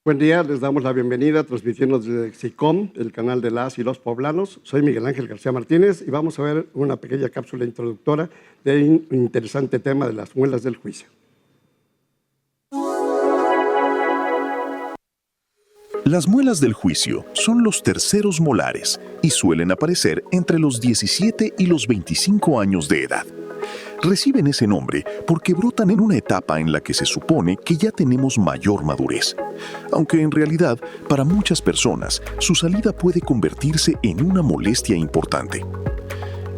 Buen día, les damos la bienvenida transmitiendo desde SICOM, el canal de las y los poblanos. Soy Miguel Ángel García Martínez y vamos a ver una pequeña cápsula introductora de un interesante tema de las muelas del juicio. Las muelas del juicio son los terceros molares y suelen aparecer entre los 17 y los 25 años de edad. Reciben ese nombre porque brotan en una etapa en la que se supone que ya tenemos mayor madurez, aunque en realidad para muchas personas su salida puede convertirse en una molestia importante.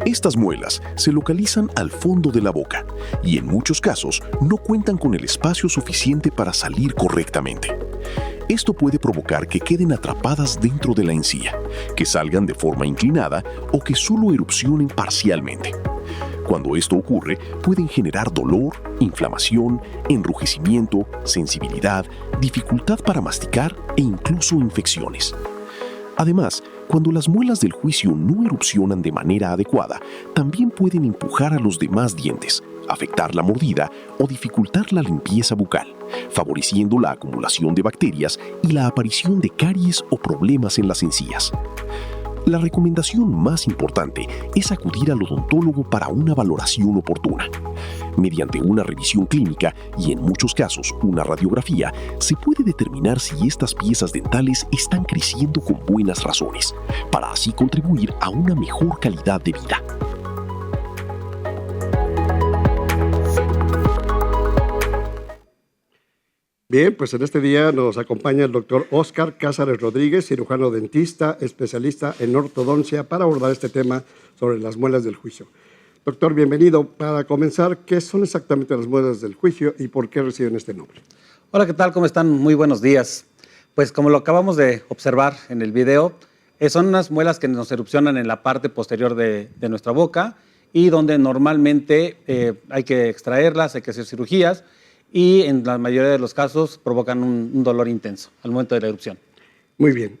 Estas muelas se localizan al fondo de la boca y en muchos casos no cuentan con el espacio suficiente para salir correctamente. Esto puede provocar que queden atrapadas dentro de la encía, que salgan de forma inclinada o que solo erupcionen parcialmente. Cuando esto ocurre, pueden generar dolor, inflamación, enrojecimiento, sensibilidad, dificultad para masticar e incluso infecciones. Además, cuando las muelas del juicio no erupcionan de manera adecuada, también pueden empujar a los demás dientes, afectar la mordida o dificultar la limpieza bucal, favoreciendo la acumulación de bacterias y la aparición de caries o problemas en las encías. La recomendación más importante es acudir al odontólogo para una valoración oportuna. Mediante una revisión clínica y en muchos casos una radiografía, se puede determinar si estas piezas dentales están creciendo con buenas razones, para así contribuir a una mejor calidad de vida. Bien, pues en este día nos acompaña el doctor Óscar Cázares Rodríguez, cirujano dentista, especialista en ortodoncia, para abordar este tema sobre las muelas del juicio. Doctor, bienvenido. Para comenzar, ¿qué son exactamente las muelas del juicio y por qué reciben este nombre? Hola, ¿qué tal? ¿Cómo están? Muy buenos días. Pues como lo acabamos de observar en el video, son unas muelas que nos erupcionan en la parte posterior de nuestra boca y donde normalmente hay que extraerlas, hay que hacer cirugías, y en la mayoría de los casos provocan un dolor intenso al momento de la erupción. Muy bien.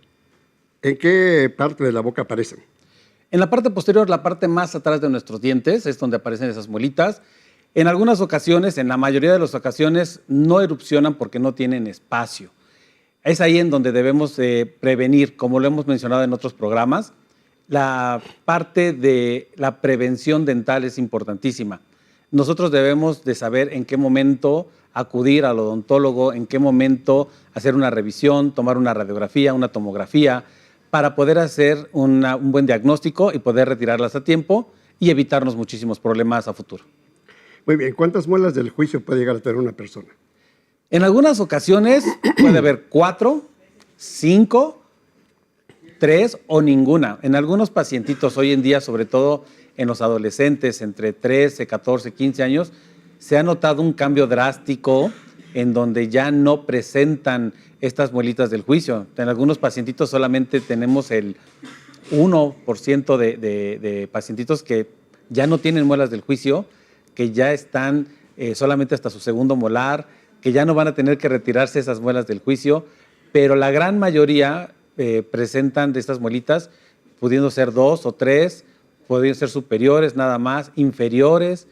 ¿En qué parte de la boca aparecen? En la parte posterior, la parte más atrás de nuestros dientes, es donde aparecen esas muelitas. En algunas ocasiones, en la mayoría de las ocasiones, no erupcionan porque no tienen espacio. Es ahí en donde debemos prevenir, como lo hemos mencionado en otros programas. La parte de la prevención dental es importantísima. Nosotros debemos de saber en qué momento acudir al odontólogo, en qué momento hacer una revisión, tomar una radiografía, una tomografía, para poder hacer un buen diagnóstico y poder retirarlas a tiempo y evitarnos muchísimos problemas a futuro. Muy bien. ¿Cuántas muelas del juicio puede llegar a tener una persona? En algunas ocasiones puede haber 4, 5, 3 o ninguna. En algunos pacientitos hoy en día, sobre todo en los adolescentes entre 13, 14, 15 años, se ha notado un cambio drástico en donde ya no presentan estas muelitas del juicio. En algunos pacientitos solamente tenemos el 1% de pacientitos que ya no tienen muelas del juicio, que ya están solamente hasta su segundo molar, que ya no van a tener que retirarse esas muelas del juicio, pero la gran mayoría presentan de estas muelitas, pudiendo ser 2 o 3, podrían ser superiores nada más, inferiores,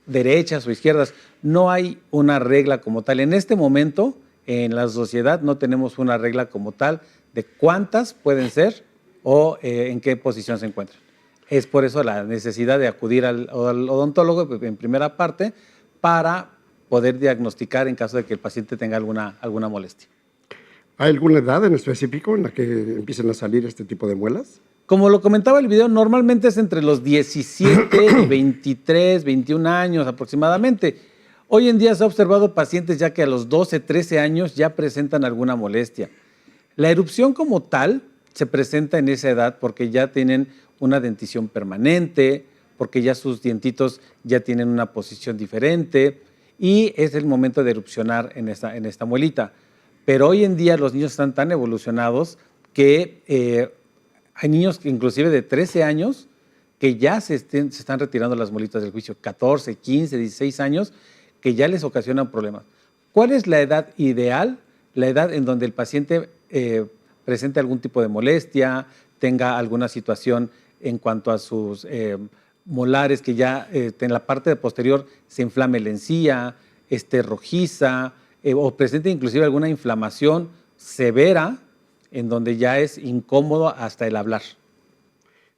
derechas o izquierdas. No hay una regla como tal. En este momento, en la sociedad, no tenemos una regla como tal de cuántas pueden ser o en qué posición se encuentran. Es por eso la necesidad de acudir al odontólogo en primera parte para poder diagnosticar en caso de que el paciente tenga alguna molestia. ¿Hay alguna edad en específico en la que empiecen a salir este tipo de muelas? Como lo comentaba el video, normalmente es entre los 17 y 23, 21 años aproximadamente. Hoy en día se ha observado pacientes ya que a los 12, 13 años ya presentan alguna molestia. La erupción como tal se presenta en esa edad porque ya tienen una dentición permanente, porque ya sus dientitos ya tienen una posición diferente y es el momento de erupcionar en esta muelita. Pero hoy en día los niños están tan evolucionados que hay niños inclusive de 13 años que ya se están retirando las muelitas del juicio, 14, 15, 16 años, que ya les ocasionan problemas. ¿Cuál es la edad ideal? La edad en donde el paciente presente algún tipo de molestia, tenga alguna situación en cuanto a sus molares, que ya en la parte posterior se inflame la encía, esté rojiza, o presente inclusive alguna inflamación severa en donde ya es incómodo hasta el hablar.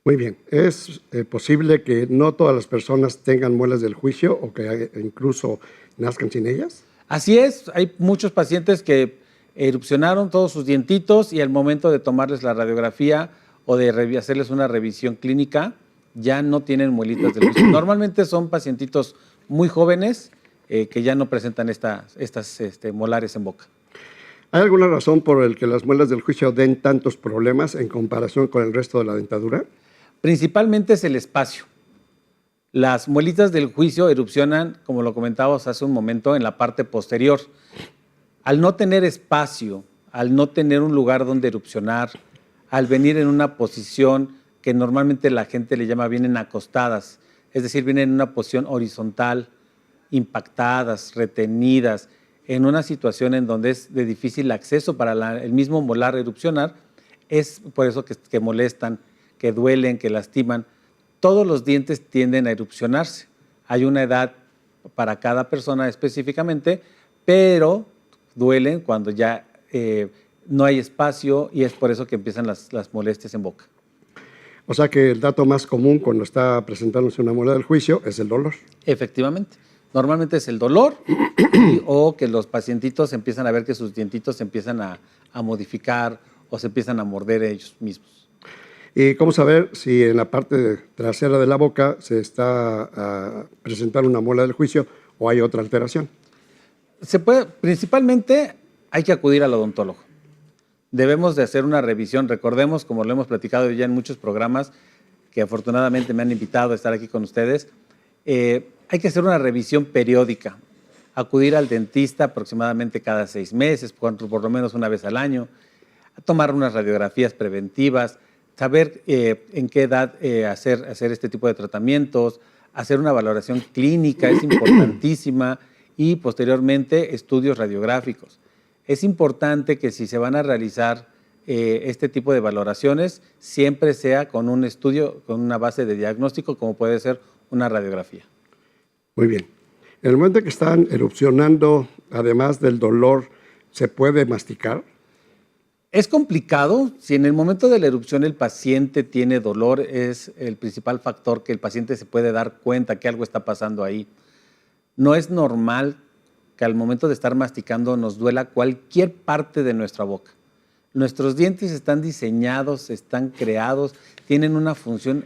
Muy bien. ¿Es posible que no todas las personas tengan muelas del juicio o que incluso nazcan sin ellas? Así es, hay muchos pacientes que erupcionaron todos sus dientitos y al momento de tomarles la radiografía o de hacerles una revisión clínica, ya no tienen muelitas del juicio. Normalmente son pacientitos muy jóvenes que ya no presentan estas molares en boca. ¿Hay alguna razón por la que las muelas del juicio den tantos problemas en comparación con el resto de la dentadura? Principalmente es el espacio. Las muelitas del juicio erupcionan, como lo comentábamos hace un momento, en la parte posterior. Al no tener espacio, al no tener un lugar donde erupcionar, al venir en una posición que normalmente la gente le llama vienen acostadas, es decir, vienen en una posición horizontal, impactadas, retenidas, en una situación en donde es de difícil acceso para el mismo molar erupcionar, es por eso que molestan, que duelen, que lastiman. Todos los dientes tienden a erupcionarse. Hay una edad para cada persona específicamente, pero duelen cuando ya no hay espacio y es por eso que empiezan las molestias en boca. O sea que el dato más común cuando está presentándose una muela del juicio es el dolor. Efectivamente. Normalmente es el dolor o que los pacientitos empiezan a ver que sus dientitos se empiezan a modificar o se empiezan a morder ellos mismos. ¿Y cómo saber si en la parte trasera de la boca se está presentando una muela del juicio o hay otra alteración? Principalmente hay que acudir al odontólogo. Debemos de hacer una revisión. Recordemos, como lo hemos platicado ya en muchos programas, que afortunadamente me han invitado a estar aquí con ustedes, hay que hacer una revisión periódica. Acudir al dentista aproximadamente cada 6 meses, por lo menos una vez al año, a tomar unas radiografías preventivas, saber en qué edad hacer este tipo de tratamientos, hacer una valoración clínica, es importantísima, y posteriormente estudios radiográficos. Es importante que si se van a realizar este tipo de valoraciones, siempre sea con un estudio, con una base de diagnóstico, como puede ser una radiografía. Muy bien. En el momento que están erupcionando, además del dolor, ¿se puede masticar? Es complicado. Si en el momento de la erupción el paciente tiene dolor, es el principal factor que el paciente se puede dar cuenta que algo está pasando ahí. No es normal que al momento de estar masticando nos duela cualquier parte de nuestra boca. Nuestros dientes están diseñados, están creados, tienen una función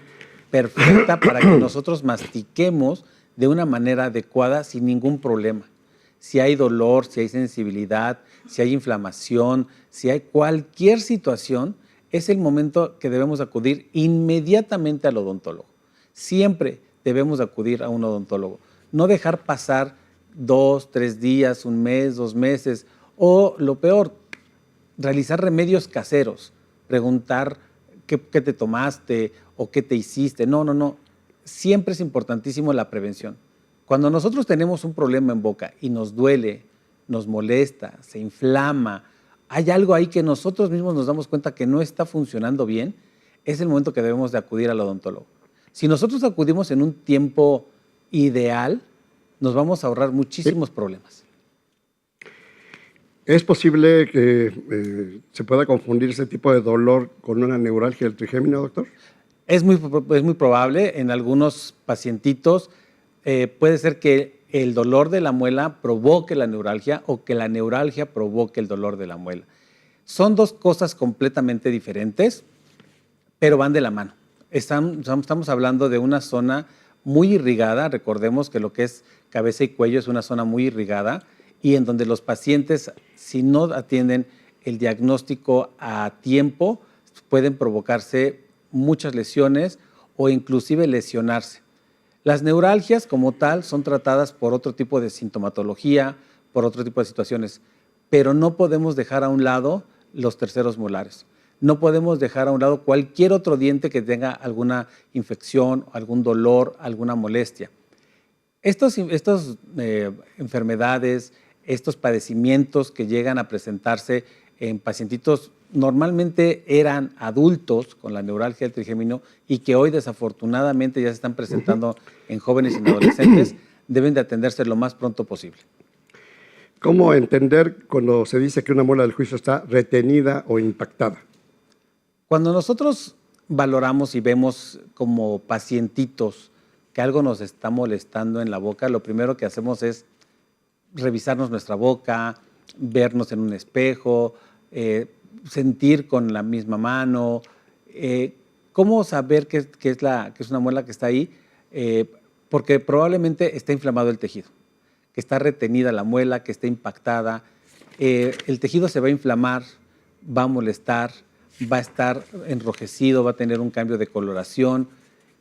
perfecta para que nosotros mastiquemos de una manera adecuada sin ningún problema. Si hay dolor, si hay sensibilidad, si hay inflamación, si hay cualquier situación, es el momento que debemos acudir inmediatamente al odontólogo. Siempre debemos acudir a un odontólogo. No dejar pasar 2, 3 días, 1 mes, 2 meses, o lo peor, realizar remedios caseros, preguntar qué te tomaste o qué te hiciste. No. Siempre es importantísimo la prevención. Cuando nosotros tenemos un problema en boca y nos duele, nos molesta, se inflama, hay algo ahí que nosotros mismos nos damos cuenta que no está funcionando bien, es el momento que debemos de acudir al odontólogo. Si nosotros acudimos en un tiempo ideal, nos vamos a ahorrar muchísimos problemas. ¿Es posible que se pueda confundir ese tipo de dolor con una neuralgia del trigémino, doctor? Es muy probable. En algunos pacientitos puede ser que el dolor de la muela provoque la neuralgia o que la neuralgia provoque el dolor de la muela. Son 2 cosas completamente diferentes, pero van de la mano. Estamos hablando de una zona muy irrigada. Recordemos que lo que es cabeza y cuello es una zona muy irrigada y en donde los pacientes, si no atienden el diagnóstico a tiempo, pueden provocarse muchas lesiones o inclusive lesionarse. Las neuralgias como tal son tratadas por otro tipo de sintomatología, por otro tipo de situaciones, pero no podemos dejar a un lado los terceros molares. No podemos dejar a un lado cualquier otro diente que tenga alguna infección, algún dolor, alguna molestia. Estas enfermedades, estos padecimientos que llegan a presentarse en pacientitos normalmente eran adultos con la neuralgia del trigémino y que hoy desafortunadamente ya se están presentando en jóvenes y en adolescentes, deben de atenderse lo más pronto posible. ¿Cómo entender cuando se dice que una muela del juicio está retenida o impactada? Cuando nosotros valoramos y vemos como pacientitos que algo nos está molestando en la boca, lo primero que hacemos es revisarnos nuestra boca, vernos en un espejo, sentir con la misma mano. ¿Cómo saber que es una muela que está ahí? Porque probablemente está inflamado el tejido, que está retenida la muela, que está impactada. El tejido se va a inflamar, va a molestar, va a estar enrojecido, va a tener un cambio de coloración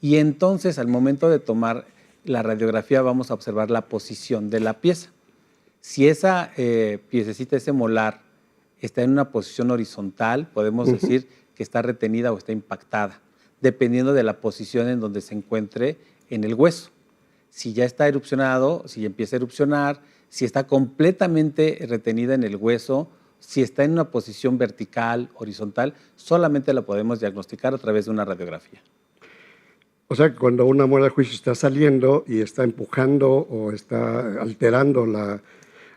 y entonces al momento de tomar la radiografía vamos a observar la posición de la pieza. Si esa piececita, ese molar, está en una posición horizontal, podemos decir que está retenida o está impactada, dependiendo de la posición en donde se encuentre en el hueso. Si ya está erupcionado, si empieza a erupcionar, si está completamente retenida en el hueso, si está en una posición vertical, horizontal, solamente la podemos diagnosticar a través de una radiografía. O sea que cuando una muela del juicio está saliendo y está empujando o está alterando la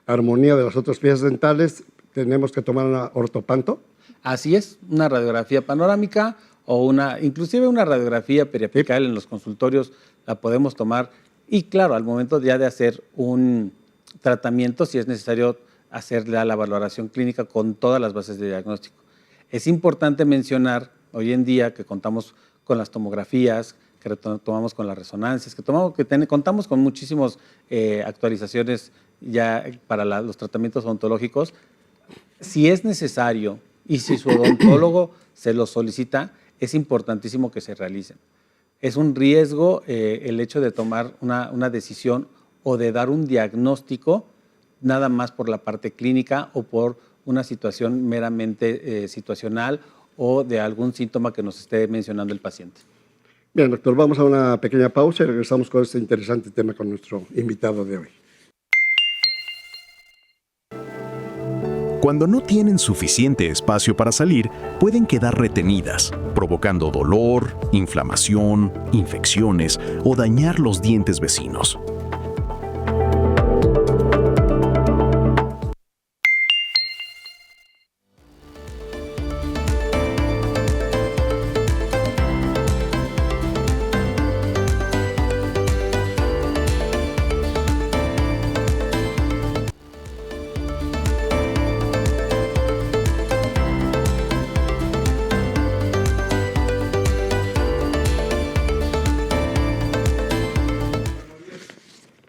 armonía de las otras piezas dentales, tenemos que tomar una ortopanto. Así es, una radiografía panorámica o inclusive una radiografía periapical en los consultorios la podemos tomar y claro, al momento ya de hacer un tratamiento, si es necesario hacerle la valoración clínica con todas las bases de diagnóstico. Es importante mencionar hoy en día que contamos con las tomografías, que tomamos con las resonancias, que contamos con muchísimas actualizaciones ya para los tratamientos odontológicos. Si es necesario y si su odontólogo se lo solicita, es importantísimo que se realicen. Es un riesgo el hecho de tomar una decisión o de dar un diagnóstico nada más por la parte clínica o por una situación meramente situacional o de algún síntoma que nos esté mencionando el paciente. Bien, doctor, vamos a una pequeña pausa y regresamos con este interesante tema con nuestro invitado de hoy. Cuando no tienen suficiente espacio para salir, pueden quedar retenidas, provocando dolor, inflamación, infecciones o dañar los dientes vecinos.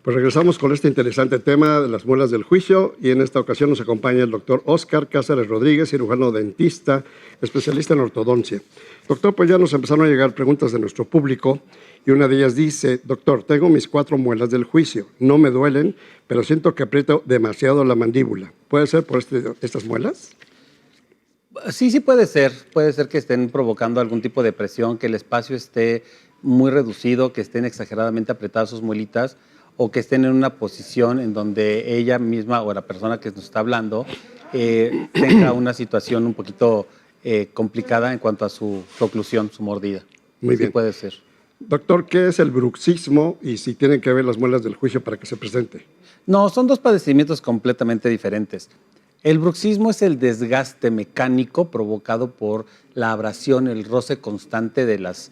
Pues regresamos con este interesante tema de las muelas del juicio y en esta ocasión nos acompaña el doctor Óscar Cázares Rodríguez, cirujano dentista, especialista en ortodoncia. Doctor, pues ya nos empezaron a llegar preguntas de nuestro público y una de ellas dice: doctor, tengo mis 4 muelas del juicio, no me duelen, pero siento que aprieto demasiado la mandíbula. ¿Puede ser por estas muelas? Sí puede ser. Puede ser que estén provocando algún tipo de presión, que el espacio esté muy reducido, que estén exageradamente apretadas sus muelitas, o que estén en una posición en donde ella misma o la persona que nos está hablando tenga una situación un poquito complicada en cuanto a su oclusión, su mordida. Muy bien. Sí puede ser. Doctor, ¿qué es el bruxismo y si tienen que ver las muelas del juicio para que se presente? No, son 2 padecimientos completamente diferentes. El bruxismo es el desgaste mecánico provocado por la abrasión, el roce constante de las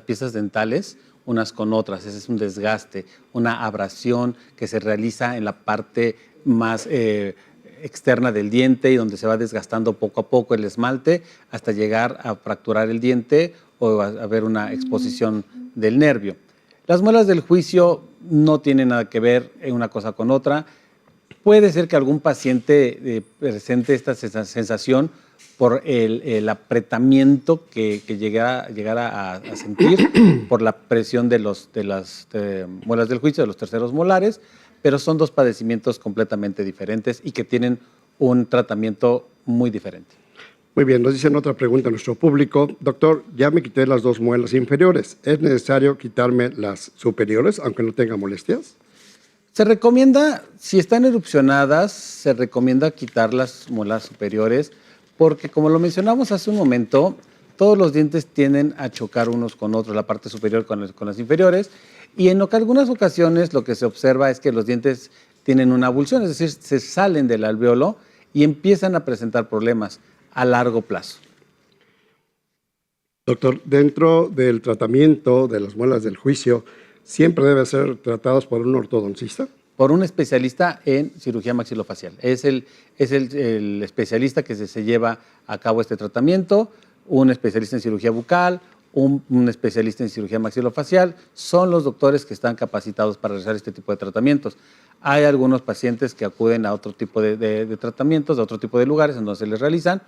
piezas dentales unas con otras. Ese es un desgaste, una abrasión que se realiza en la parte más externa del diente y donde se va desgastando poco a poco el esmalte hasta llegar a fracturar el diente o a haber una exposición del nervio. Las muelas del juicio no tienen nada que ver una cosa con otra. Puede ser que algún paciente presente esta sensación por el apretamiento que llegara a sentir por la presión de las muelas del juicio, de los terceros molares, pero son 2 padecimientos completamente diferentes y que tienen un tratamiento muy diferente. Muy bien, nos dicen otra pregunta a nuestro público. Doctor, ya me quité las 2 muelas inferiores. ¿Es necesario quitarme las superiores, aunque no tenga molestias? Se recomienda, si están erupcionadas, se recomienda quitar las muelas superiores, porque como lo mencionamos hace un momento, todos los dientes tienden a chocar unos con otros, la parte superior con las inferiores, y en algunas ocasiones lo que se observa es que los dientes tienen una abulsión, es decir, se salen del alvéolo y empiezan a presentar problemas a largo plazo. Doctor, dentro del tratamiento de las muelas del juicio, ¿siempre deben ser tratados por un ortodoncista? Por un especialista en cirugía maxilofacial. Es el especialista que se lleva a cabo este tratamiento, un especialista en cirugía bucal, un especialista en cirugía maxilofacial, son los doctores que están capacitados para realizar este tipo de tratamientos. Hay algunos pacientes que acuden a otro tipo de tratamientos, a otro tipo de lugares en donde se les realizan.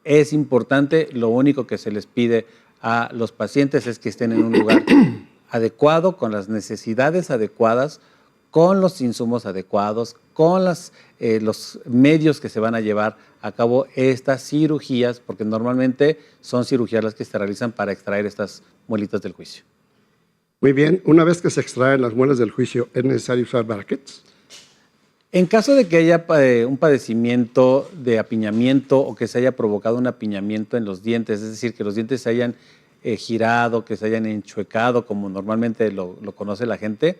Es importante, lo único que se les pide a los pacientes es que estén en un lugar adecuado, con las necesidades adecuadas, con los insumos adecuados, con los medios que se van a llevar a cabo estas cirugías, porque normalmente son cirugías las que se realizan para extraer estas muelitas del juicio. Muy bien, una vez que se extraen las muelas del juicio, ¿es necesario usar brackets? En caso de que haya un padecimiento de apiñamiento o que se haya provocado un apiñamiento en los dientes, es decir, que los dientes se hayan girado, que se hayan enchuecado, como normalmente lo conoce la gente,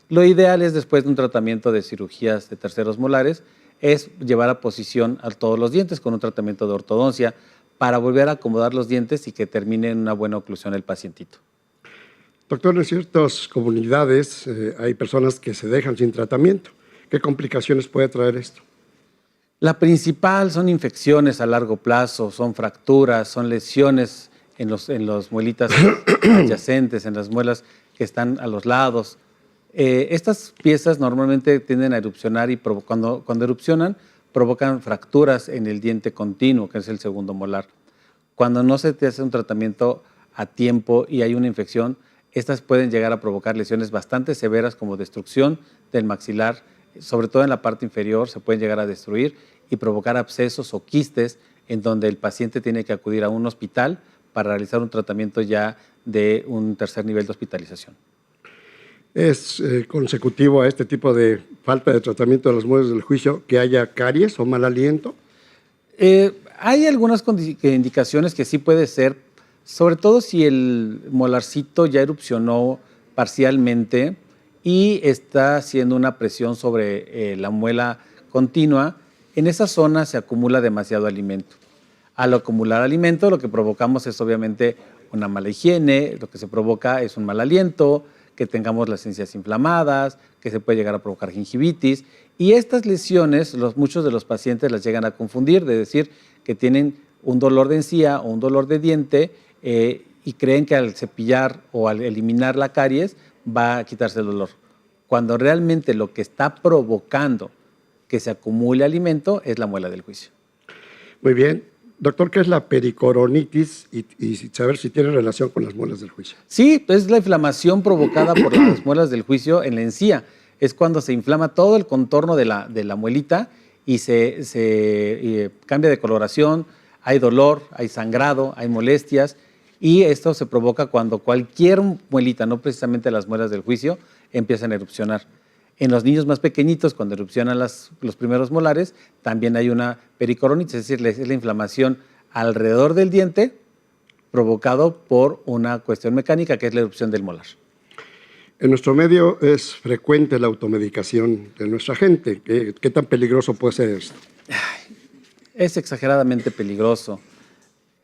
lo ideal es, después de un tratamiento de cirugías de terceros molares, es llevar a posición a todos los dientes con un tratamiento de ortodoncia para volver a acomodar los dientes y que termine en una buena oclusión el pacientito. Doctor, en ciertas comunidades hay personas que se dejan sin tratamiento. ¿Qué complicaciones puede traer esto? La principal son infecciones a largo plazo, son fracturas, son lesiones en los muelitas adyacentes, en las muelas que están a los lados. Estas piezas normalmente tienden a erupcionar y cuando erupcionan provocan fracturas en el diente continuo, que es el segundo molar. Cuando no se te hace un tratamiento a tiempo y hay una infección, estas pueden llegar a provocar lesiones bastante severas como destrucción del maxilar, sobre todo en la parte inferior se pueden llegar a destruir y provocar abscesos o quistes en donde el paciente tiene que acudir a un hospital para realizar un tratamiento ya de un tercer nivel de hospitalización. ¿Es consecutivo a este tipo de falta de tratamiento de las muelas del juicio que haya caries o mal aliento? Hay algunas indicaciones que sí puede ser, sobre todo si el molarcito ya erupcionó parcialmente y está haciendo una presión sobre la muela continua. En esa zona se acumula demasiado alimento. Al acumular alimento, lo que provocamos es obviamente una mala higiene, lo que se provoca es un mal aliento, que tengamos las encías inflamadas, que se puede llegar a provocar gingivitis. Y estas lesiones, muchos de los pacientes las llegan a confundir, de decir que tienen un dolor de encía o un dolor de diente y creen que al cepillar o al eliminar la caries va a quitarse el dolor. Cuando realmente lo que está provocando que se acumule alimento es la muela del juicio. Muy bien. Doctor, ¿qué es la pericoronitis y saber si tiene relación con las muelas del juicio? Sí, es la inflamación provocada por las muelas del juicio en la encía. Es cuando se inflama todo el contorno de la muelita y se cambia de coloración, hay dolor, hay sangrado, hay molestias y esto se provoca cuando cualquier muelita, no precisamente las muelas del juicio, empiezan a erupcionar. En los niños más pequeñitos, cuando erupcionan los primeros molares, también hay una pericoronitis, es decir, es la inflamación alrededor del diente provocado por una cuestión mecánica que es la erupción del molar. En nuestro medio es frecuente la automedicación de nuestra gente. ¿Qué tan peligroso puede ser esto? Es exageradamente peligroso.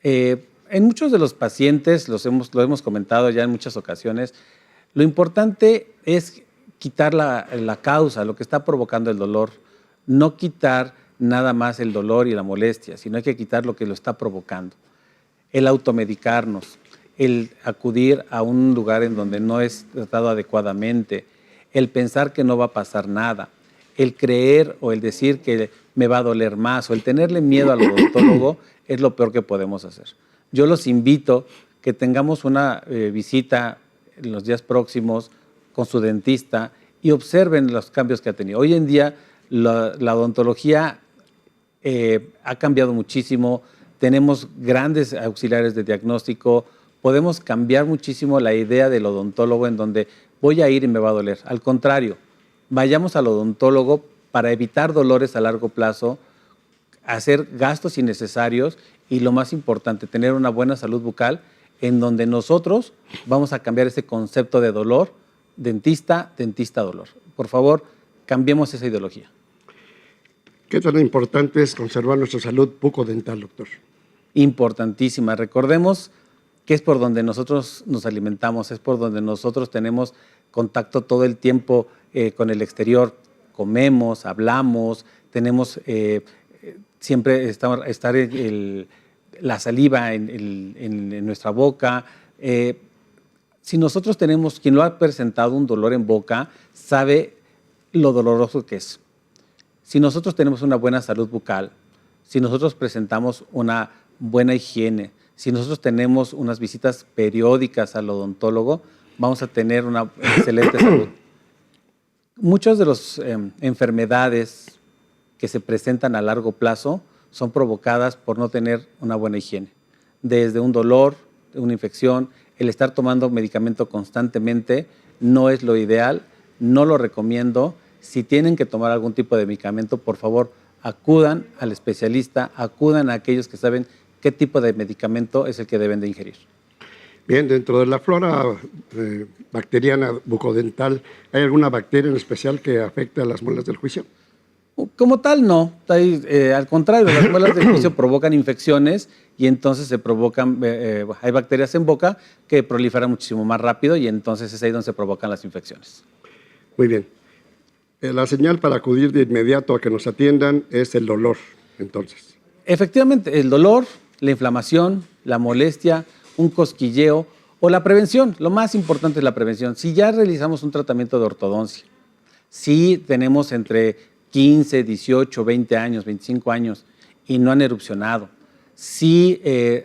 En muchos de los pacientes, lo hemos comentado ya en muchas ocasiones, lo importante es quitar la causa, lo que está provocando el dolor, no quitar nada más el dolor y la molestia, sino hay que quitar lo que lo está provocando. El automedicarnos, el acudir a un lugar en donde no es tratado adecuadamente, el pensar que no va a pasar nada, el creer o el decir que me va a doler más o el tenerle miedo al odontólogo es lo peor que podemos hacer. Yo los invito que tengamos una visita en los días próximos con su dentista y observen los cambios que ha tenido. Hoy en día la odontología ha cambiado muchísimo, tenemos grandes auxiliares de diagnóstico, podemos cambiar muchísimo la idea del odontólogo en donde voy a ir y me va a doler. Al contrario, vayamos al odontólogo para evitar dolores a largo plazo, hacer gastos innecesarios y lo más importante, tener una buena salud bucal en donde nosotros vamos a cambiar ese concepto de dolor, dentista, dolor. Por favor, cambiemos esa ideología. ¿Qué tan importante es conservar nuestra salud bucodental, doctor? Importantísima. Recordemos que es por donde nosotros nos alimentamos, es por donde nosotros tenemos contacto todo el tiempo con el exterior. Comemos, hablamos, tenemos siempre estar la saliva en nuestra boca. Si nosotros tenemos, quien lo ha presentado un dolor en boca, sabe lo doloroso que es. Si nosotros tenemos una buena salud bucal, si nosotros presentamos una buena higiene, si nosotros tenemos unas visitas periódicas al odontólogo, vamos a tener una excelente salud. Muchas de las enfermedades que se presentan a largo plazo son provocadas por no tener una buena higiene. Desde un dolor, una infección, el estar tomando medicamento constantemente no es lo ideal, no lo recomiendo. Si tienen que tomar algún tipo de medicamento, por favor, acudan al especialista, acudan a aquellos que saben qué tipo de medicamento es el que deben de ingerir. Bien, dentro de la flora bacteriana bucodental, ¿hay alguna bacteria en especial que afecte a las muelas del juicio? Como tal, no. Al contrario, las muelas del juicio provocan infecciones y entonces se provocan, hay bacterias en boca que proliferan muchísimo más rápido y entonces es ahí donde se provocan las infecciones. Muy bien. La señal para acudir de inmediato a que nos atiendan es el dolor, entonces. Efectivamente, el dolor, la inflamación, la molestia, un cosquilleo o la prevención. Lo más importante es la prevención. Si ya realizamos un tratamiento de ortodoncia, si tenemos entre 15, 18, 20 años, 25 años y no han erupcionado, si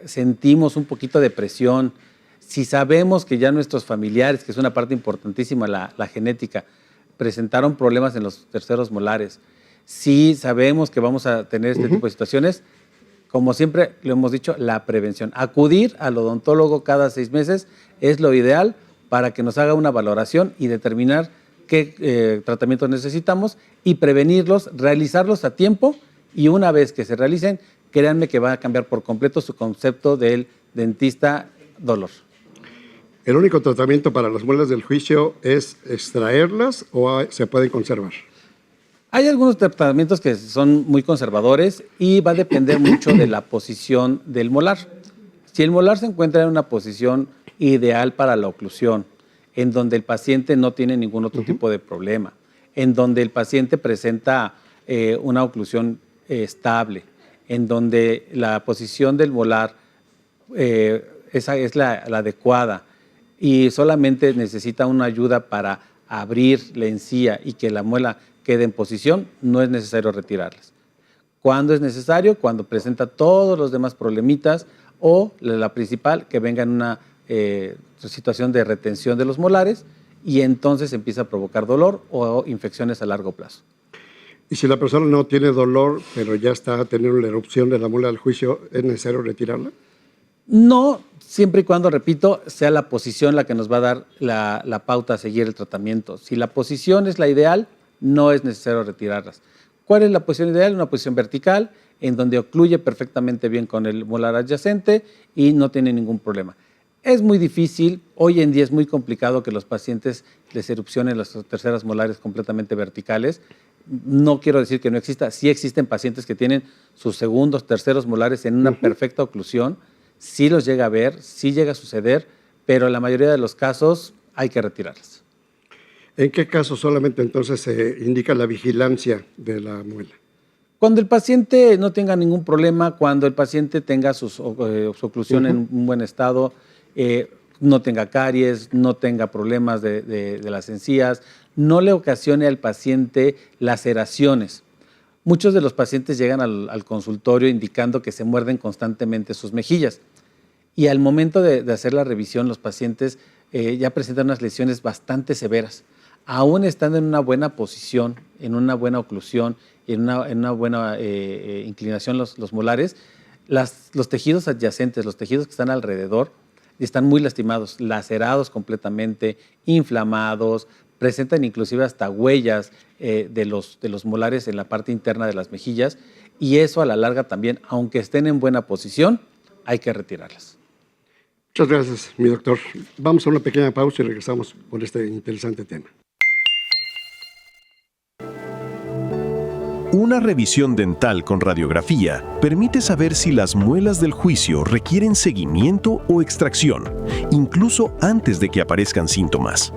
sentimos un poquito de presión, si sabemos que ya nuestros familiares, que es una parte importantísima la genética, presentaron problemas en los terceros molares, si sabemos que vamos a tener este tipo de situaciones, como siempre lo hemos dicho, la prevención. Acudir al odontólogo cada 6 meses es lo ideal para que nos haga una valoración y determinar qué tratamientos necesitamos y prevenirlos, realizarlos a tiempo y una vez que se realicen, créanme que va a cambiar por completo su concepto del dentista dolor. ¿El único tratamiento para las muelas del juicio es extraerlas o se pueden conservar? Hay algunos tratamientos que son muy conservadores y va a depender mucho de la posición del molar. Si el molar se encuentra en una posición ideal para la oclusión, en donde el paciente no tiene ningún otro tipo de problema, en donde el paciente presenta una oclusión estable, en donde la posición del molar esa es la adecuada y solamente necesita una ayuda para abrir la encía y que la muela quede en posición, no es necesario retirarlas. ¿Cuándo es necesario? Cuando presenta todos los demás problemitas o la principal, que venga en una situación de retención de los molares y entonces empieza a provocar dolor o infecciones a largo plazo. Y si la persona no tiene dolor, pero ya está teniendo la erupción de la muela del juicio, ¿es necesario retirarla? No, siempre y cuando, repito, sea la posición la que nos va a dar la pauta a seguir el tratamiento. Si la posición es la ideal, no es necesario retirarlas. ¿Cuál es la posición ideal? Una posición vertical, en donde ocluye perfectamente bien con el molar adyacente y no tiene ningún problema. Es muy difícil, hoy en día es muy complicado que los pacientes les erupcionen las terceras molares completamente verticales. No quiero decir que no exista, sí existen pacientes que tienen sus segundos, terceros molares en una perfecta oclusión, sí los llega a ver, sí llega a suceder, pero en la mayoría de los casos hay que retirarlas. ¿En qué caso solamente entonces se indica la vigilancia de la muela? Cuando el paciente no tenga ningún problema, cuando el paciente tenga su oclusión en un buen estado, no tenga caries, no tenga problemas de las encías, no le ocasione al paciente laceraciones. Muchos de los pacientes llegan al consultorio indicando que se muerden constantemente sus mejillas y al momento de hacer la revisión los pacientes ya presentan unas lesiones bastante severas. Aún estando en una buena posición, en una buena oclusión, en una buena inclinación los molares, los tejidos adyacentes, los tejidos que están alrededor, están muy lastimados, lacerados completamente, inflamados, presentan inclusive hasta huellas de los molares en la parte interna de las mejillas y eso a la larga también, aunque estén en buena posición, hay que retirarlas. Muchas gracias, mi doctor. Vamos a una pequeña pausa y regresamos con este interesante tema. Una revisión dental con radiografía permite saber si las muelas del juicio requieren seguimiento o extracción, incluso antes de que aparezcan síntomas.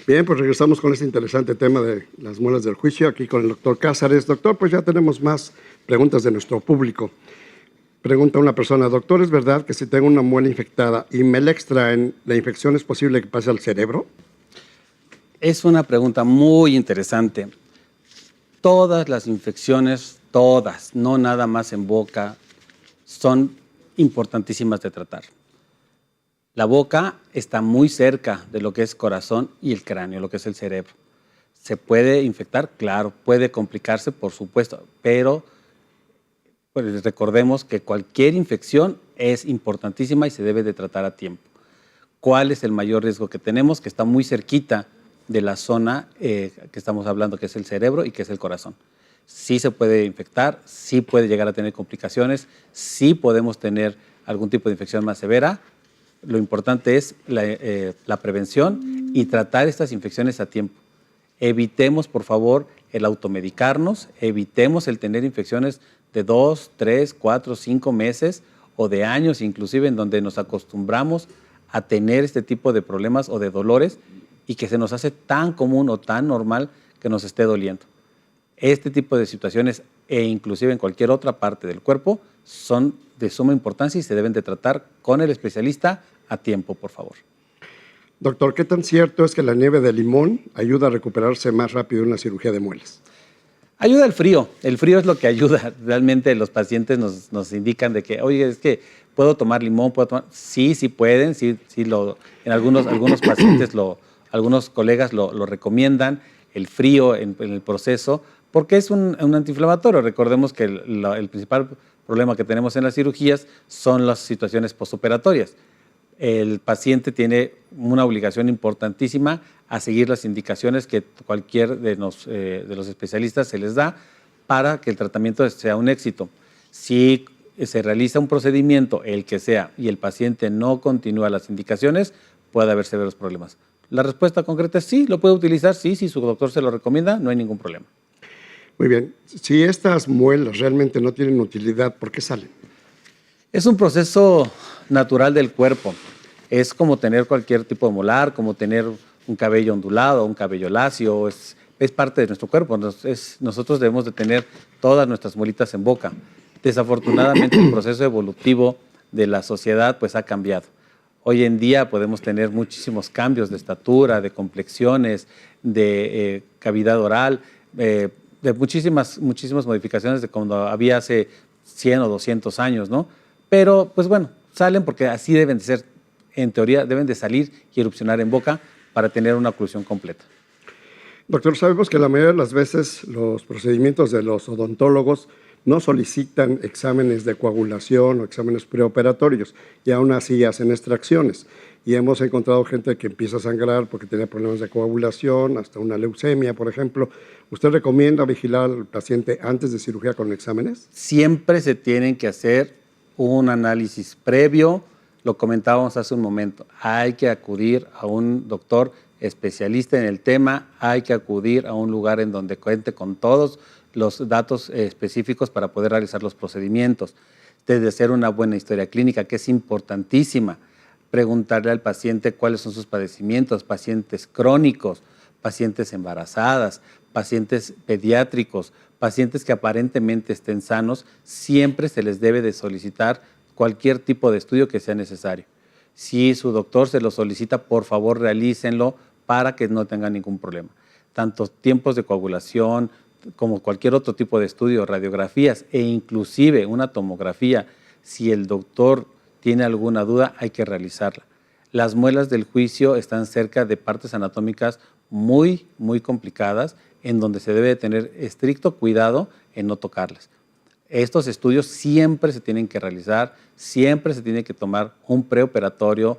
Bien, pues regresamos con este interesante tema de las muelas del juicio, aquí con el doctor Cázares. Doctor, pues ya tenemos más preguntas de nuestro público. Pregunta una persona, doctor, ¿es verdad que si tengo una muela infectada y me la extraen, la infección es posible que pase al cerebro? Es una pregunta muy interesante. Todas las infecciones, todas, no nada más en boca, son importantísimas de tratar. La boca está muy cerca de lo que es corazón y el cráneo, lo que es el cerebro. ¿Se puede infectar? Claro. ¿Puede complicarse? Por supuesto. Pero pues, recordemos que cualquier infección es importantísima y se debe de tratar a tiempo. ¿Cuál es el mayor riesgo que tenemos? Que está muy cerquita de la zona que estamos hablando, que es el cerebro y que es el corazón. Sí se puede infectar, sí puede llegar a tener complicaciones, sí podemos tener algún tipo de infección más severa. Lo importante es la prevención y tratar estas infecciones a tiempo. Evitemos, por favor, el automedicarnos, evitemos el tener infecciones de 2, 3, 4, 5 meses o de años inclusive, en donde nos acostumbramos a tener este tipo de problemas o de dolores y que se nos hace tan común o tan normal que nos esté doliendo. Este tipo de situaciones e inclusive en cualquier otra parte del cuerpo son de suma importancia y se deben de tratar con el especialista a tiempo, por favor. Doctor, ¿qué tan cierto es que la nieve de limón ayuda a recuperarse más rápido en una cirugía de muelas? Ayuda el frío es lo que ayuda. Realmente los pacientes nos indican de que, oye, es que puedo tomar limón, Sí pueden, en algunos pacientes, algunos colegas lo recomiendan, el frío en el proceso, porque es un antiinflamatorio. Recordemos que el principal problema que tenemos en las cirugías son las situaciones postoperatorias. El paciente tiene una obligación importantísima a seguir las indicaciones que cualquier de los especialistas se les da para que el tratamiento sea un éxito. Si se realiza un procedimiento, el que sea, y el paciente no continúa las indicaciones, puede haber severos problemas. La respuesta concreta es sí, lo puede utilizar, sí, si su doctor se lo recomienda, no hay ningún problema. Muy bien. Si estas muelas realmente no tienen utilidad, ¿por qué salen? Es un proceso natural del cuerpo. Es como tener cualquier tipo de molar, como tener un cabello ondulado, un cabello lacio. Es parte de nuestro cuerpo. Nosotros debemos de tener todas nuestras muelitas en boca. Desafortunadamente, el proceso evolutivo de la sociedad pues, ha cambiado. Hoy en día podemos tener muchísimos cambios de estatura, de complexiones, de cavidad oral, de muchísimas modificaciones de cuando había hace 100 o 200 años, ¿no? Pero, pues bueno, salen porque así deben de ser, en teoría, deben de salir y erupcionar en boca para tener una oclusión completa. Doctor, sabemos que la mayoría de las veces los procedimientos de los odontólogos no solicitan exámenes de coagulación o exámenes preoperatorios y aún así hacen extracciones. Y hemos encontrado gente que empieza a sangrar porque tenía problemas de coagulación, hasta una leucemia, por ejemplo. ¿Usted recomienda vigilar al paciente antes de cirugía con exámenes? Siempre se tienen que hacer un análisis previo. Lo comentábamos hace un momento. Hay que acudir a un doctor especialista en el tema, hay que acudir a un lugar en donde cuente con todos los datos específicos para poder realizar los procedimientos. Desde hacer una buena historia clínica, que es importantísima. Preguntarle al paciente cuáles son sus padecimientos, pacientes crónicos, pacientes embarazadas, pacientes pediátricos, pacientes que aparentemente estén sanos, siempre se les debe de solicitar cualquier tipo de estudio que sea necesario. Si su doctor se lo solicita, por favor realícenlo para que no tengan ningún problema. Tanto tiempos de coagulación como cualquier otro tipo de estudio, radiografías e inclusive una tomografía, si el doctor tiene alguna duda, hay que realizarla. Las muelas del juicio están cerca de partes anatómicas muy complicadas en donde se debe tener estricto cuidado en no tocarlas. Estos estudios siempre se tienen que realizar, siempre se tiene que tomar un preoperatorio,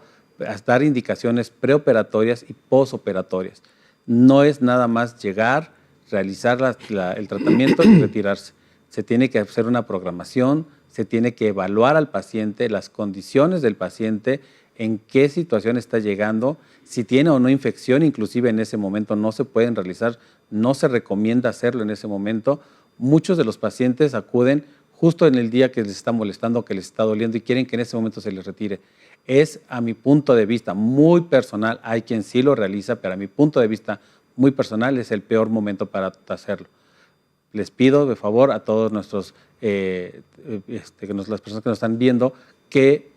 dar indicaciones preoperatorias y posoperatorias. No es nada más llegar, realizar el tratamiento y retirarse. Se tiene que hacer una programación, se tiene que evaluar al paciente, las condiciones del paciente, en qué situación está llegando, si tiene o no infección, inclusive en ese momento no se pueden realizar, no se recomienda hacerlo en ese momento. Muchos de los pacientes acuden justo en el día que les está molestando, que les está doliendo y quieren que en ese momento se les retire. Es, a mi punto de vista, muy personal. Hay quien sí lo realiza, pero a mi punto de vista muy personal es el peor momento para hacerlo. Les pido, de favor, a todos nuestros, las personas que nos están viendo, que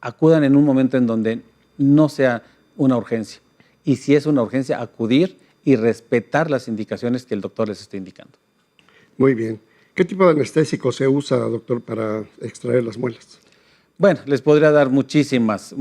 acudan en un momento en donde no sea una urgencia. Y si es una urgencia, acudir y respetar las indicaciones que el doctor les esté indicando. Muy bien. ¿Qué tipo de anestésico se usa, doctor, para extraer las muelas? Bueno, les podría dar muchísimas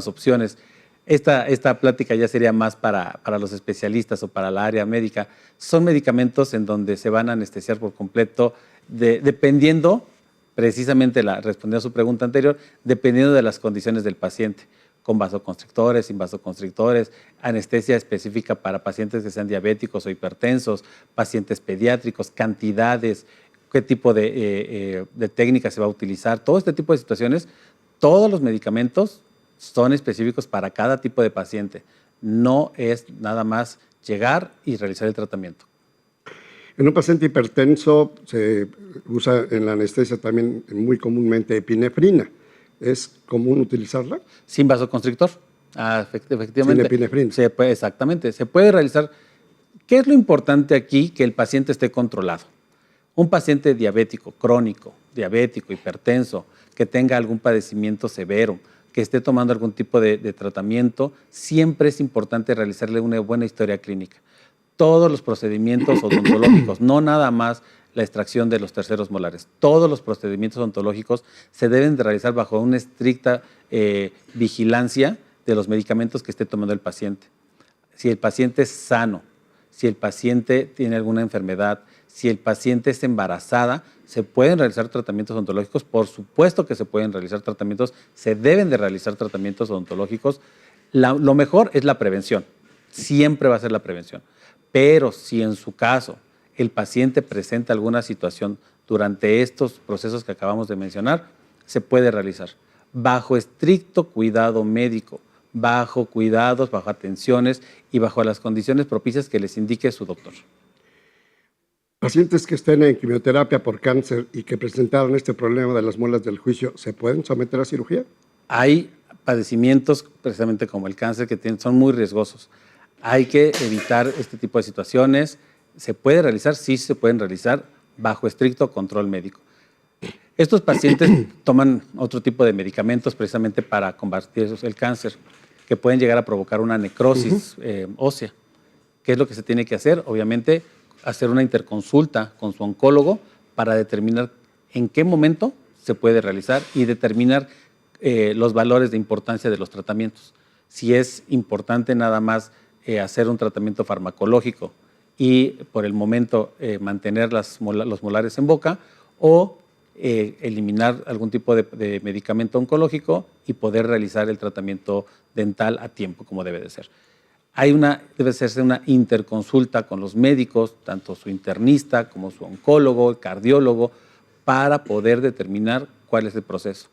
opciones. Esta plática ya sería más para los especialistas o para la área médica. Son medicamentos en donde se van a anestesiar por completo, dependiendo, precisamente respondiendo a su pregunta anterior, dependiendo de las condiciones del paciente, con vasoconstrictores, sin vasoconstrictores, anestesia específica para pacientes que sean diabéticos o hipertensos, pacientes pediátricos, cantidades, qué tipo de técnica se va a utilizar, todo este tipo de situaciones. Todos los medicamentos son específicos para cada tipo de paciente. No es nada más llegar y realizar el tratamiento. En un paciente hipertenso se usa en la anestesia también muy comúnmente epinefrina. ¿Es común utilizarla? Sin vasoconstrictor. Efectivamente. Sin epinefrina. Exactamente. Se puede realizar. ¿Qué es lo importante aquí? Que el paciente esté controlado. Un paciente diabético, crónico, diabético, hipertenso, que tenga algún padecimiento severo, que esté tomando algún tipo de tratamiento, siempre es importante realizarle una buena historia clínica. Todos los procedimientos odontológicos, no nada más la extracción de los terceros molares, todos los procedimientos odontológicos se deben de realizar bajo una estricta vigilancia de los medicamentos que esté tomando el paciente. Si el paciente es sano, si el paciente tiene alguna enfermedad, si el paciente es embarazada, ¿se pueden realizar tratamientos odontológicos? Por supuesto que se pueden realizar tratamientos, se deben de realizar tratamientos odontológicos. Lo mejor es la prevención, siempre va a ser la prevención. Pero si en su caso el paciente presenta alguna situación durante estos procesos que acabamos de mencionar, se puede realizar bajo estricto cuidado médico, bajo cuidados, bajo atenciones y bajo las condiciones propicias que les indique su doctor. Pacientes que estén en quimioterapia por cáncer y que presentaron este problema de las muelas del juicio, ¿se pueden someter a cirugía? Hay padecimientos, precisamente como el cáncer, que son muy riesgosos. Hay que evitar este tipo de situaciones. ¿Se puede realizar? Sí, se pueden realizar bajo estricto control médico. Estos pacientes toman otro tipo de medicamentos precisamente para combatir el cáncer, que pueden llegar a provocar una necrosis ósea. ¿Qué es lo que se tiene que hacer? Obviamente, hacer una interconsulta con su oncólogo para determinar en qué momento se puede realizar y determinar los valores de importancia de los tratamientos. Si es importante nada más hacer un tratamiento farmacológico y por el momento mantener los molares en boca o eliminar algún tipo de medicamento oncológico y poder realizar el tratamiento dental a tiempo, como debe de ser. Debe hacerse una interconsulta con los médicos, tanto su internista como su oncólogo, el cardiólogo, para poder determinar cuál es el proceso.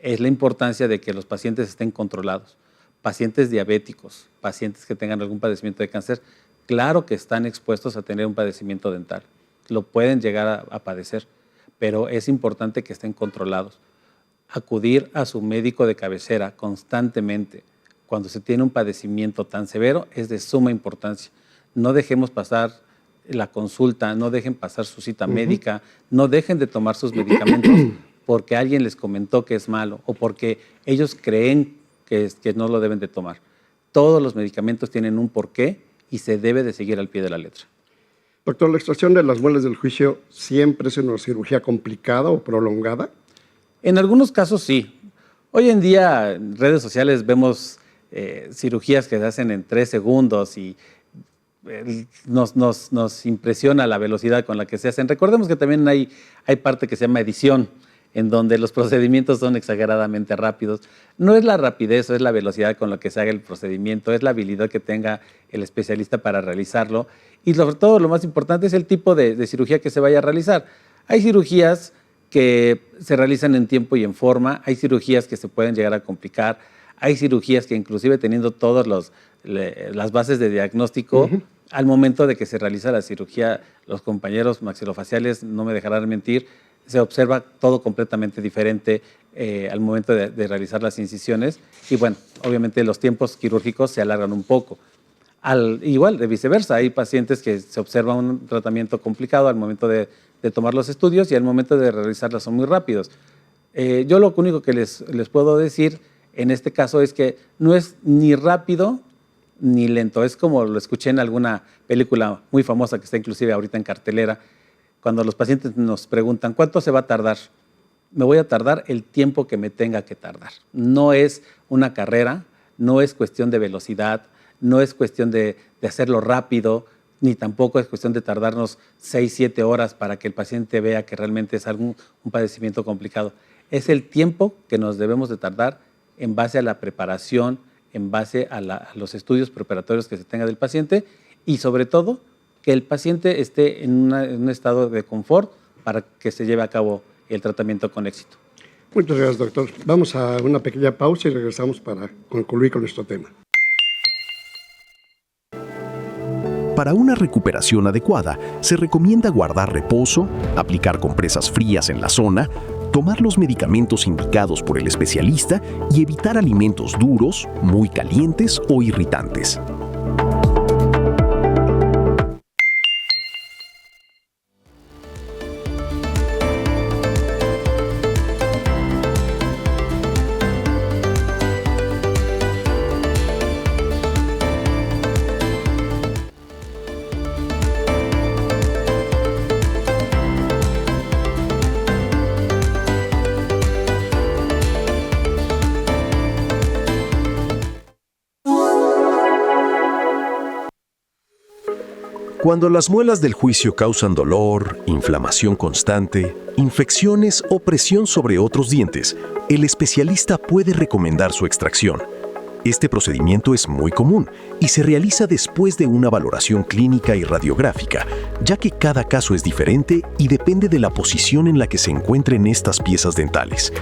Es la importancia de que los pacientes estén controlados. Pacientes diabéticos, pacientes que tengan algún padecimiento de cáncer, claro que están expuestos a tener un padecimiento dental. Lo pueden llegar a padecer, pero es importante que estén controlados. Acudir a su médico de cabecera constantemente cuando se tiene un padecimiento tan severo es de suma importancia. No dejemos pasar la consulta, no dejen pasar su cita médica, no dejen de tomar sus medicamentos porque alguien les comentó que es malo o porque ellos creen que no lo deben de tomar. Todos los medicamentos tienen un porqué y se debe de seguir al pie de la letra. Doctor, ¿la extracción de las muelas del juicio siempre es una cirugía complicada o prolongada? En algunos casos sí. Hoy en día en redes sociales vemos cirugías que se hacen en 3 segundos y nos impresiona la velocidad con la que se hacen. Recordemos que también hay parte que se llama edición, en donde los procedimientos son exageradamente rápidos. No es la rapidez, es la velocidad con la que se haga el procedimiento, es la habilidad que tenga el especialista para realizarlo. Y sobre todo, lo más importante es el tipo de cirugía que se vaya a realizar. Hay cirugías que se realizan en tiempo y en forma, hay cirugías que se pueden llegar a complicar, hay cirugías que inclusive teniendo todas las bases de diagnóstico, al momento de que se realiza la cirugía, los compañeros maxilofaciales, no me dejarán mentir, se observa todo completamente diferente al momento de realizar las incisiones y bueno, obviamente los tiempos quirúrgicos se alargan un poco. Igual, de viceversa, hay pacientes que se observa un tratamiento complicado al momento de tomar los estudios y al momento de realizarlas son muy rápidos. Yo lo único que les puedo decir en este caso es que no es ni rápido ni lento. Es como lo escuché en alguna película muy famosa que está inclusive ahorita en cartelera, cuando los pacientes nos preguntan, ¿cuánto se va a tardar? Me voy a tardar el tiempo que me tenga que tardar. No es una carrera, no es cuestión de velocidad, no es cuestión de hacerlo rápido, ni tampoco es cuestión de tardarnos 6, 7 horas para que el paciente vea que realmente es un padecimiento complicado. Es el tiempo que nos debemos de tardar en base a la preparación, en base a los estudios preparatorios que se tenga del paciente y sobre todo que el paciente esté en un estado de confort para que se lleve a cabo el tratamiento con éxito. Muchas gracias, doctor. Vamos a una pequeña pausa y regresamos para concluir con nuestro tema. Para una recuperación adecuada, se recomienda guardar reposo, aplicar compresas frías en la zona, tomar los medicamentos indicados por el especialista y evitar alimentos duros, muy calientes o irritantes. Cuando las muelas del juicio causan dolor, inflamación constante, infecciones o presión sobre otros dientes, el especialista puede recomendar su extracción. Este procedimiento es muy común y se realiza después de una valoración clínica y radiográfica, ya que cada caso es diferente y depende de la posición en la que se encuentren estas piezas dentales.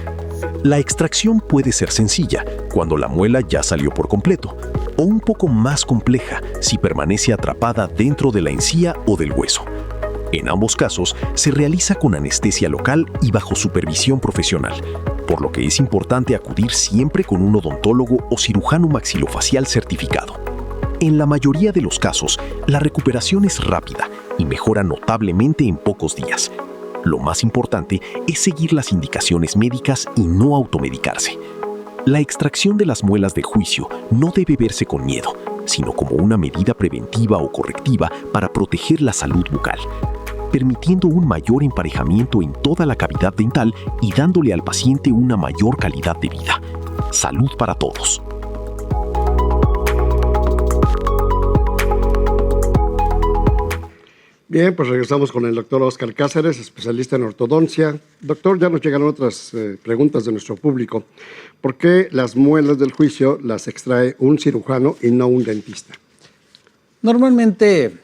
La extracción puede ser sencilla, cuando la muela ya salió por completo, o un poco más compleja si permanece atrapada dentro de la encía o del hueso. En ambos casos, se realiza con anestesia local y bajo supervisión profesional, por lo que es importante acudir siempre con un odontólogo o cirujano maxilofacial certificado. En la mayoría de los casos, la recuperación es rápida y mejora notablemente en pocos días. Lo más importante es seguir las indicaciones médicas y no automedicarse. La extracción de las muelas de juicio no debe verse con miedo, sino como una medida preventiva o correctiva para proteger la salud bucal, permitiendo un mayor emparejamiento en toda la cavidad dental y dándole al paciente una mayor calidad de vida. Salud para todos. Bien, pues regresamos con el doctor Óscar Cázares, especialista en ortodoncia. Doctor, ya nos llegaron otras preguntas de nuestro público. ¿Por qué las muelas del juicio las extrae un cirujano y no un dentista? Normalmente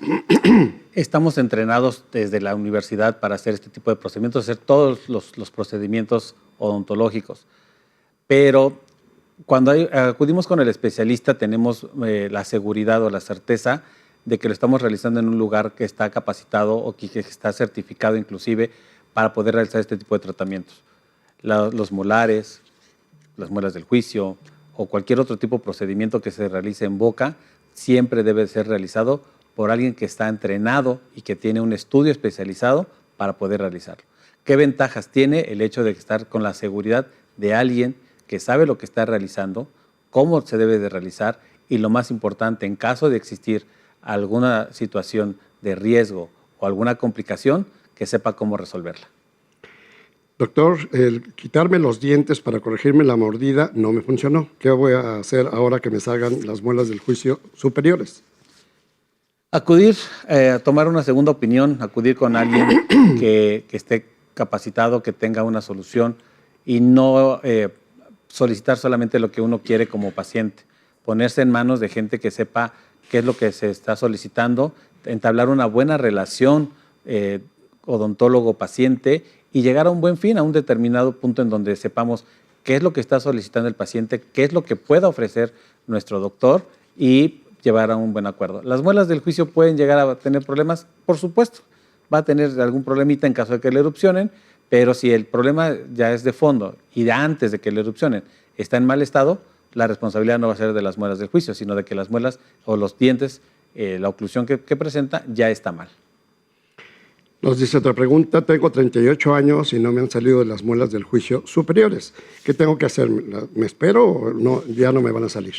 estamos entrenados desde la universidad para hacer este tipo de procedimientos, hacer todos los procedimientos odontológicos. Pero cuando acudimos con el especialista tenemos la seguridad o la certeza de que lo estamos realizando en un lugar que está capacitado o que está certificado inclusive para poder realizar este tipo de tratamientos. Los molares, las muelas del juicio o cualquier otro tipo de procedimiento que se realice en boca siempre debe ser realizado por alguien que está entrenado y que tiene un estudio especializado para poder realizarlo. ¿Qué ventajas tiene el hecho de estar con la seguridad de alguien que sabe lo que está realizando, cómo se debe de realizar y lo más importante, en caso de existir alguna situación de riesgo o alguna complicación, que sepa cómo resolverla? Doctor, el quitarme los dientes para corregirme la mordida no me funcionó. ¿Qué voy a hacer ahora que me salgan las muelas del juicio superiores? Acudir a tomar una segunda opinión, acudir con alguien que esté capacitado, que tenga una solución y no solicitar solamente lo que uno quiere como paciente. Ponerse en manos de gente que sepa qué es lo que se está solicitando, entablar una buena relación odontólogo-paciente y llegar a un buen fin, a un determinado punto en donde sepamos qué es lo que está solicitando el paciente, qué es lo que pueda ofrecer nuestro doctor y llevar a un buen acuerdo. ¿Las muelas del juicio pueden llegar a tener problemas? Por supuesto, va a tener algún problemita en caso de que le erupcionen, pero si el problema ya es de fondo y de antes de que le erupcionen está en mal estado, la responsabilidad no va a ser de las muelas del juicio, sino de que las muelas o los dientes, la oclusión que presenta ya está mal. Nos dice otra pregunta, tengo 38 años y no me han salido las muelas del juicio superiores. ¿Qué tengo que hacer? ¿Me espero o no, ya no me van a salir?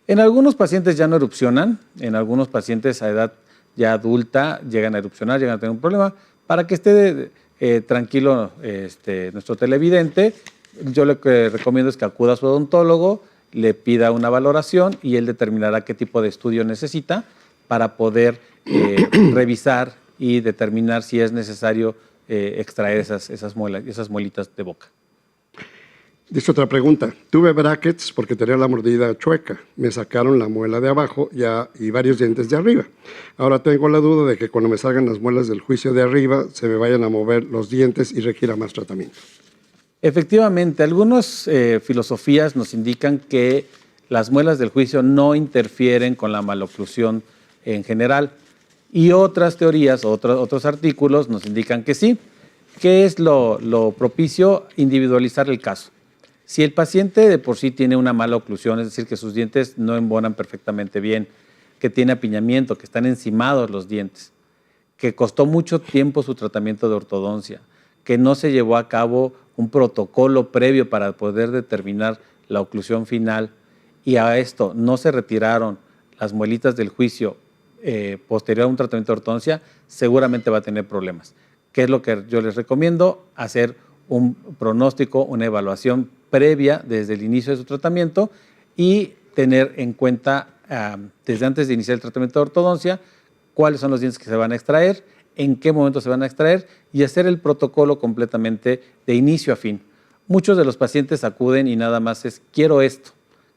En algunos pacientes ya no erupcionan, en algunos pacientes a edad ya adulta llegan a erupcionar, llegan a tener un problema. Para que esté tranquilo nuestro televidente, yo lo que recomiendo es que acuda a su odontólogo, le pida una valoración y él determinará qué tipo de estudio necesita para poder revisar y determinar si es necesario extraer esas muelitas de boca. Dice otra pregunta, tuve brackets porque tenía la mordida chueca, me sacaron la muela de abajo y varios dientes de arriba. Ahora tengo la duda de que cuando me salgan las muelas del juicio de arriba se me vayan a mover los dientes y requiera más tratamiento. Efectivamente, algunas filosofías nos indican que las muelas del juicio no interfieren con la maloclusión en general y otras teorías, otros artículos nos indican que sí. ¿Qué es lo propicio? Individualizar el caso. Si el paciente de por sí tiene una mala oclusión, es decir, que sus dientes no embonan perfectamente bien, que tiene apiñamiento, que están encimados los dientes, que costó mucho tiempo su tratamiento de ortodoncia, que no se llevó a cabo un protocolo previo para poder determinar la oclusión final y a esto no se retiraron las muelitas del juicio posterior a un tratamiento de ortodoncia, seguramente va a tener problemas. ¿Qué es lo que yo les recomiendo? Hacer un pronóstico, una evaluación previa desde el inicio de su tratamiento y tener en cuenta desde antes de iniciar el tratamiento de ortodoncia cuáles son los dientes que se van a extraer, en qué momento se van a extraer y hacer el protocolo completamente de inicio a fin. Muchos de los pacientes acuden y nada más es quiero esto,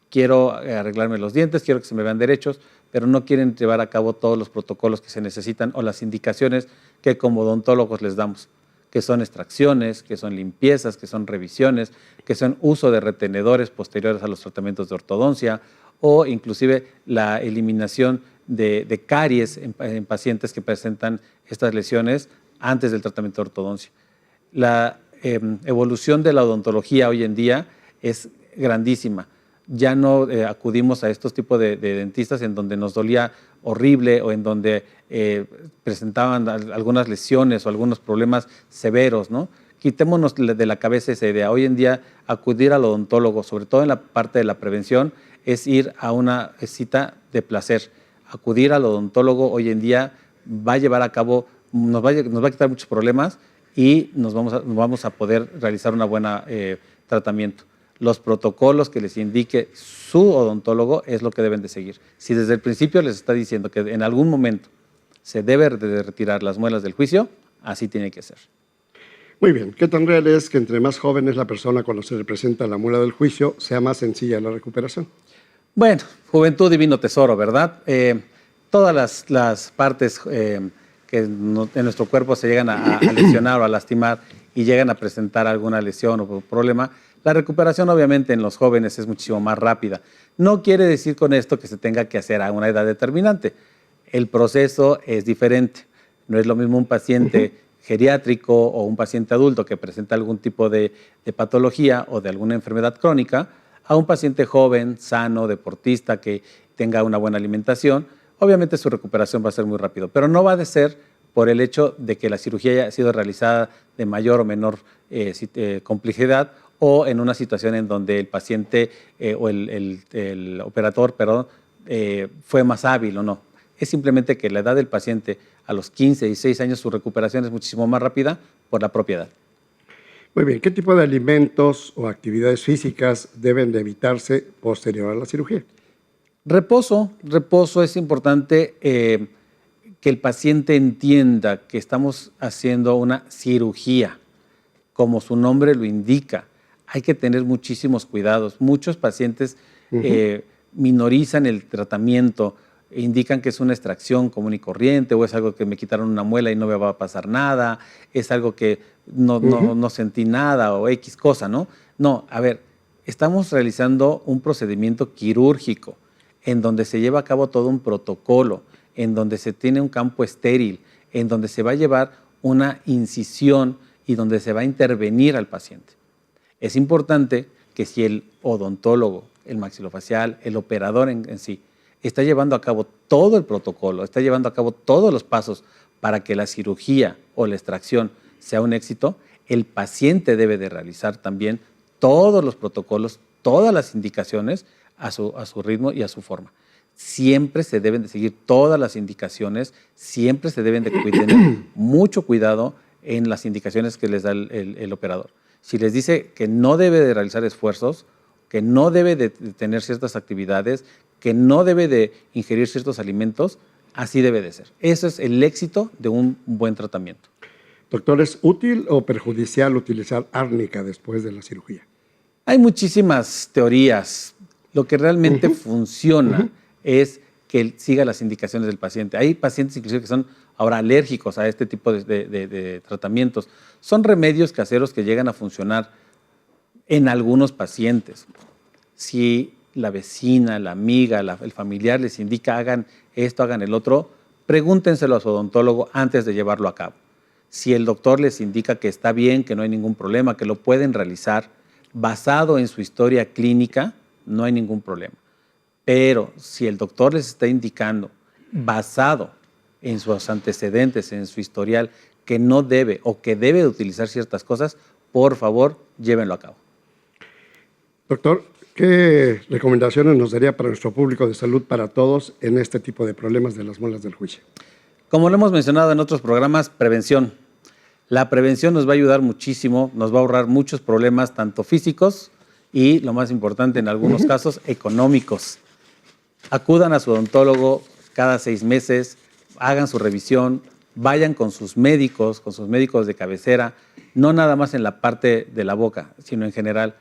quiero arreglarme los dientes, quiero que se me vean derechos, pero no quieren llevar a cabo todos los protocolos que se necesitan o las indicaciones que como odontólogos les damos, que son extracciones, que son limpiezas, que son revisiones, que son uso de retenedores posteriores a los tratamientos de ortodoncia o inclusive la eliminación de caries en pacientes que presentan estas lesiones antes del tratamiento de ortodoncia. La evolución de la odontología hoy en día es grandísima. Ya no acudimos a estos tipos de dentistas en donde nos dolía horrible o en donde presentaban algunas lesiones o algunos problemas severos, ¿no? Quitémonos de la cabeza esa idea. Hoy en día acudir al odontólogo, sobre todo en la parte de la prevención, es ir a una cita de placer. Acudir al odontólogo hoy en día va a llevar a cabo, nos va a quitar muchos problemas y nos vamos a poder realizar un buen tratamiento. Los protocolos que les indique su odontólogo es lo que deben de seguir. Si desde el principio les está diciendo que en algún momento se debe de retirar las muelas del juicio, así tiene que ser. Muy bien, ¿qué tan real es que entre más joven es la persona cuando se le presenta la muela del juicio, sea más sencilla la recuperación? Bueno, juventud divino tesoro, ¿verdad? Todas las partes que en nuestro cuerpo se llegan a lesionar o a lastimar y llegan a presentar alguna lesión o problema, la recuperación obviamente en los jóvenes es muchísimo más rápida. No quiere decir con esto que se tenga que hacer a una edad determinante. El proceso es diferente. No es lo mismo un paciente geriátrico o un paciente adulto que presenta algún tipo de patología o de alguna enfermedad crónica a un paciente joven, sano, deportista, que tenga una buena alimentación. Obviamente su recuperación va a ser muy rápido, pero no va a ser por el hecho de que la cirugía haya sido realizada de mayor o menor complejidad o en una situación en donde el paciente o el operador, fue más hábil o no. Es simplemente que la edad del paciente a los 15, 16 años su recuperación es muchísimo más rápida por la propia edad. Muy bien, ¿qué tipo de alimentos o actividades físicas deben de evitarse posterior a la cirugía? Reposo es importante. que el paciente entienda que estamos haciendo una cirugía, como su nombre lo indica. Hay que tener muchísimos cuidados. Muchos pacientes minorizan el tratamiento, indican que es una extracción común y corriente, o es algo que me quitaron una muela y no me va a pasar nada, es algo que no sentí nada, o X cosa, ¿no? No, a ver, estamos realizando un procedimiento quirúrgico en donde se lleva a cabo todo un protocolo, en donde se tiene un campo estéril, en donde se va a llevar una incisión y donde se va a intervenir al paciente. Es importante que si el odontólogo, el maxilofacial, el operador en sí, está llevando a cabo todo el protocolo, está llevando a cabo todos los pasos para que la cirugía o la extracción sea un éxito, el paciente debe de realizar también todos los protocolos, todas las indicaciones a su ritmo y a su forma. Siempre se deben de seguir todas las indicaciones, siempre se deben de tener mucho cuidado en las indicaciones que les da el operador. Si les dice que no debe de realizar esfuerzos, que no debe de tener ciertas actividades, que no debe de ingerir ciertos alimentos, así debe de ser. Eso es el éxito de un buen tratamiento. Doctor, ¿es útil o perjudicial utilizar árnica después de la cirugía? Hay muchísimas teorías. Lo que realmente funciona es que él siga las indicaciones del paciente. Hay pacientes inclusive que son ahora alérgicos a este tipo de tratamientos. Son remedios caseros que llegan a funcionar en algunos pacientes. Si la vecina, la amiga, el familiar les indica hagan esto, hagan el otro, pregúntenselo a su odontólogo antes de llevarlo a cabo. Si el doctor les indica que está bien, que no hay ningún problema, que lo pueden realizar basado en su historia clínica, no hay ningún problema. Pero si el doctor les está indicando, basado en sus antecedentes, en su historial, que no debe o que debe de utilizar ciertas cosas, por favor, llévenlo a cabo. Doctor, ¿qué recomendaciones nos daría para nuestro público de salud, para todos, en este tipo de problemas de las muelas del juicio? Como lo hemos mencionado en otros programas, prevención. La prevención nos va a ayudar muchísimo, nos va a ahorrar muchos problemas, tanto físicos y, lo más importante en algunos casos, económicos. Acudan a su odontólogo cada 6 meses, hagan su revisión, vayan con sus médicos de cabecera, no nada más en la parte de la boca, sino en general.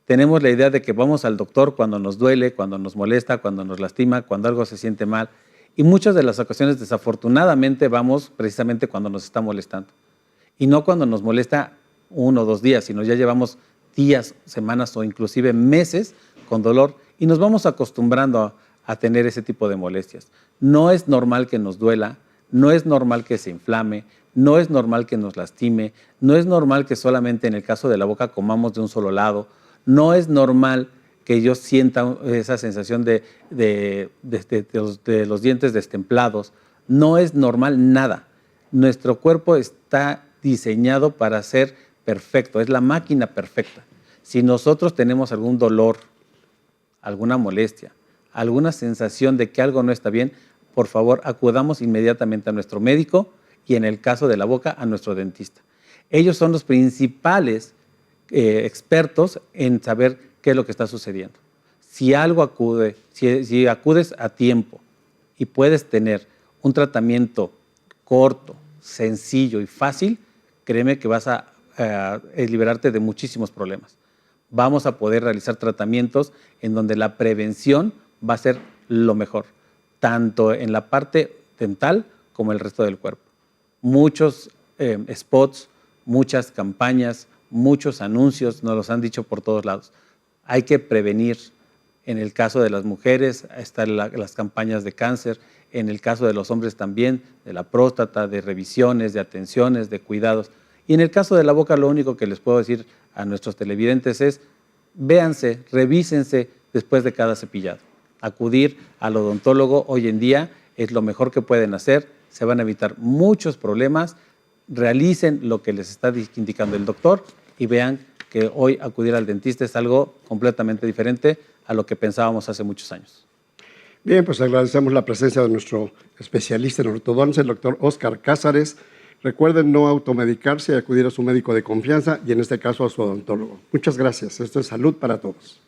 Tenemos la idea de que vamos al doctor cuando nos duele, cuando nos molesta, cuando nos lastima, cuando algo se siente mal. Y muchas de las ocasiones, desafortunadamente, vamos precisamente cuando nos está molestando. Y no cuando nos molesta 1 o 2 días, sino ya llevamos días, semanas o inclusive meses con dolor y nos vamos acostumbrando a tener ese tipo de molestias. No es normal que nos duela, no es normal que se inflame, no es normal que nos lastime, no es normal que solamente en el caso de la boca comamos de un solo lado, no es normal que yo sienta esa sensación de los dientes destemplados, no es normal nada. Nuestro cuerpo está diseñado para ser perfecto, es la máquina perfecta. Si nosotros tenemos algún dolor, alguna molestia, alguna sensación de que algo no está bien, por favor, acudamos inmediatamente a nuestro médico y, en el caso de la boca, a nuestro dentista. Ellos son los principales expertos en saber qué es lo que está sucediendo. Si acudes a tiempo y puedes tener un tratamiento corto, sencillo y fácil, créeme que vas a liberarte de muchísimos problemas. Vamos a poder realizar tratamientos en donde la prevención va a ser lo mejor, tanto en la parte dental como el resto del cuerpo. Muchos spots, muchas campañas, muchos anuncios nos los han dicho por todos lados. Hay que prevenir. En el caso de las mujeres están las campañas de cáncer, en el caso de los hombres también, de la próstata, de revisiones, de atenciones, de cuidados. Y en el caso de la boca, lo único que les puedo decir a nuestros televidentes es: véanse, revísense después de cada cepillado. Acudir al odontólogo hoy en día es lo mejor que pueden hacer, se van a evitar muchos problemas. Realicen lo que les está indicando el doctor y vean que hoy acudir al dentista es algo completamente diferente a lo que pensábamos hace muchos años. Bien, pues agradecemos la presencia de nuestro especialista en ortodoncia, el doctor Óscar Cázares. Recuerden no automedicarse y acudir a su médico de confianza y, en este caso, a su odontólogo. Muchas gracias. Esto es Salud para Todos.